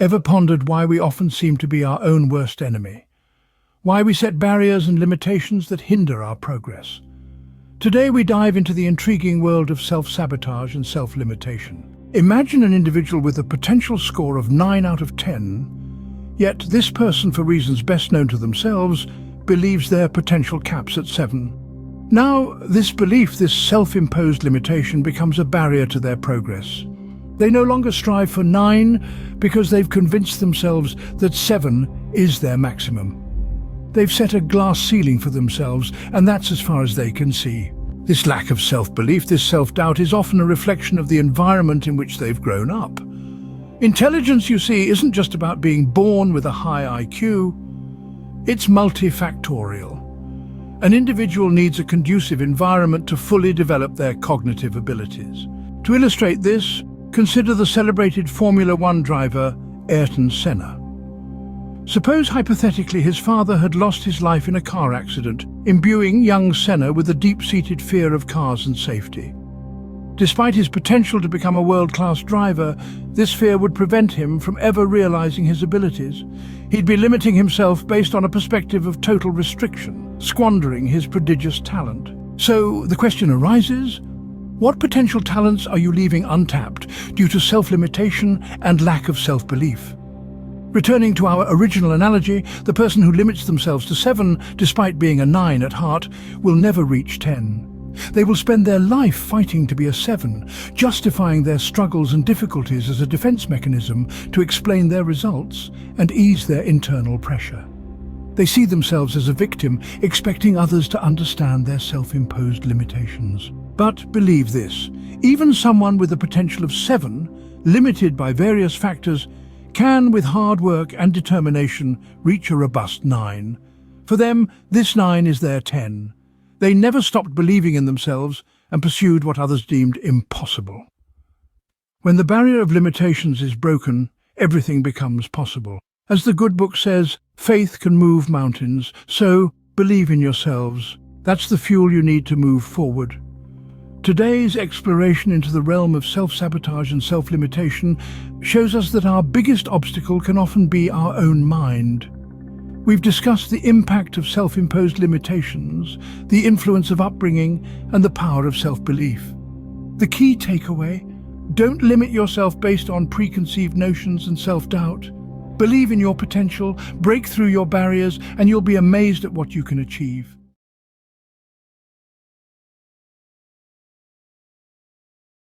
Ever pondered why we often seem to be our own worst enemy? Why we set barriers and limitations that hinder our progress? Today we dive into the intriguing world of self-sabotage and self-limitation. Imagine an individual with a potential score of 9 out of 10, yet this person, for reasons best known to themselves, believes their potential caps at 7. Now, this belief, this self-imposed limitation, becomes a barrier to their progress. They no longer strive for 9 because they've convinced themselves that 7 is their maximum. They've set a glass ceiling for themselves, and that's as far as they can see. This lack of self-belief, this self-doubt, is often a reflection of the environment in which they've grown up. Intelligence, you see, isn't just about being born with a high IQ. It's multifactorial. An individual needs a conducive environment to fully develop their cognitive abilities. To illustrate this, consider the celebrated Formula One driver, Airton Senna. Suppose hypothetically his father had lost his life in a car accident, imbuing young Senna with a deep-seated fear of cars and safety. Despite his potential to become a world-class driver, this fear would prevent him from ever realizing his abilities. He'd be limiting himself based on a perspective of total restriction, squandering his prodigious talent. So the question arises, what potential talents are you leaving untapped due to self-limitation and lack of self-belief? Returning to our original analogy, the person who limits themselves to 7, despite being a 9 at heart, will never reach 10. They will spend their life fighting to be a 7, justifying their struggles and difficulties as a defense mechanism to explain their results and ease their internal pressure. They see themselves as a victim, expecting others to understand their self-imposed limitations. But believe this, even someone with a potential of 7, limited by various factors, can, with hard work and determination, reach a robust 9. For them, this 9 is their 10. They never stopped believing in themselves and pursued what others deemed impossible. When the barrier of limitations is broken, everything becomes possible. As the good book says, faith can move mountains, so believe in yourselves. That's the fuel you need to move forward. Today's exploration into the realm of self-sabotage and self-limitation shows us that our biggest obstacle can often be our own mind. We've discussed the impact of self-imposed limitations, the influence of upbringing, and the power of self-belief. The key takeaway: don't limit yourself based on preconceived notions and self-doubt. Believe in your potential, break through your barriers, and you'll be amazed at what you can achieve.